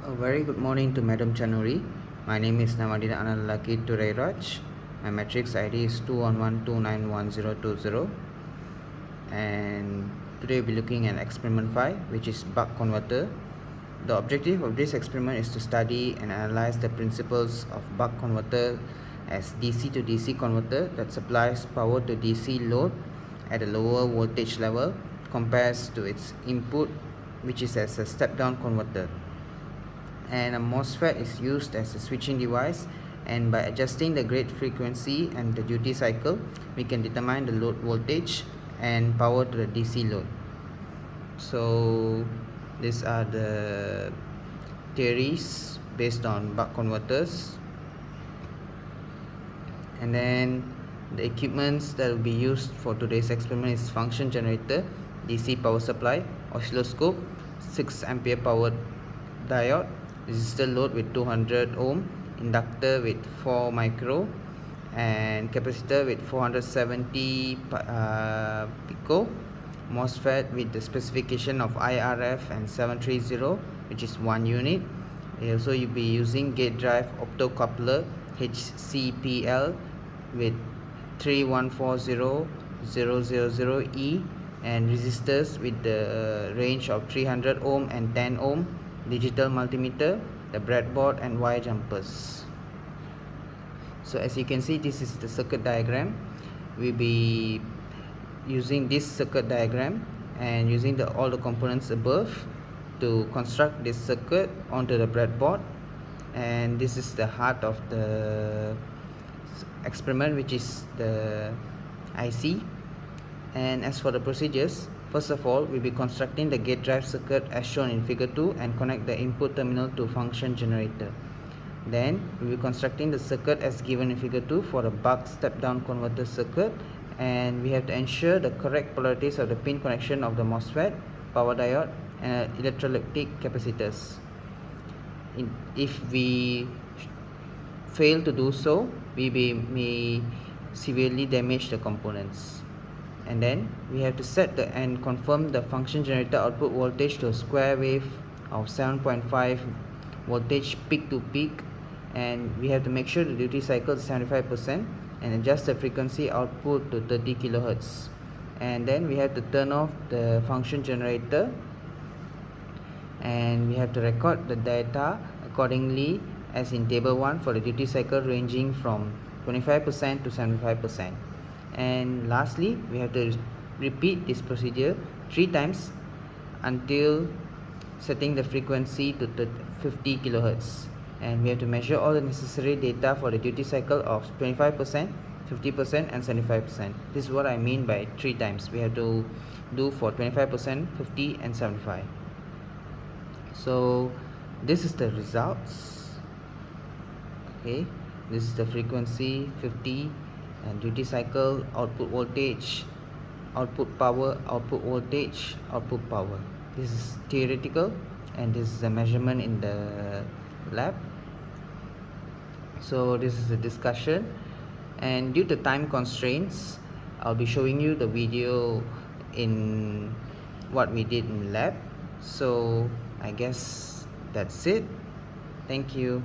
A very good morning to Madam Chanuri. My name is Namadina Analaki Turairaj. My matrix ID is 211291020. And today we'll be looking at experiment 5, which is buck converter. The objective of this experiment is to study and analyze the principles of buck converter as DC to DC converter that supplies power to DC load at a lower voltage level compares to its input, which is as a step-down converter. And a MOSFET is used as a switching device, and by adjusting the gate frequency and the duty cycle, we can determine the load voltage and power to the DC load. So these are the theories based on buck converters. And then the equipments that will be used for today's experiment is function generator, DC power supply, oscilloscope, 6 ampere power diode, resistor load with 200 ohm, inductor with 4 micro, and capacitor with 470 pico, MOSFET with the specification of IRF and 730, which is 1 unit. Also, you'll be using gate drive optocoupler HCPL with 3140000E and resistors with the range of 300 ohm and 10 ohm, digital multimeter, the breadboard, and wire jumpers. So as you can see, this is the circuit diagram. We'll be using this circuit diagram and using all the components above to construct this circuit onto the breadboard. And this is the heart of the experiment, which is the IC. And as for the procedures, first of all, we'll be constructing the gate drive circuit as shown in figure 2 and connect the input terminal to function generator. Then we'll be constructing the circuit as given in figure 2 for a buck step down converter circuit, and we have to ensure the correct polarities of the pin connection of the MOSFET, power diode, and electrolytic capacitors. If we fail to do so, we may severely damage the components. And then we have to set and confirm the function generator output voltage to a square wave of 7.5 voltage peak to peak, and we have to make sure the duty cycle is 75% and adjust the frequency output to 30 kilohertz. And then we have to turn off the function generator, and we have to record the data accordingly as in table 1 for the duty cycle ranging from 25% to 75%. And lastly, we have to repeat this procedure 3 times until setting the frequency to 50 kilohertz. And we have to measure all the necessary data for the duty cycle of 25%, 50%, and 75%. This is what I mean by 3 times. We have to do for 25%, 50, and 75. So this is the results. Okay, this is the frequency 50 and duty cycle, output voltage, output power, output voltage, output power. This is theoretical, and this is a measurement in the lab. So this is a discussion, and due to time constraints, I'll be showing you the video in what we did in lab. So I guess that's it. Thank you.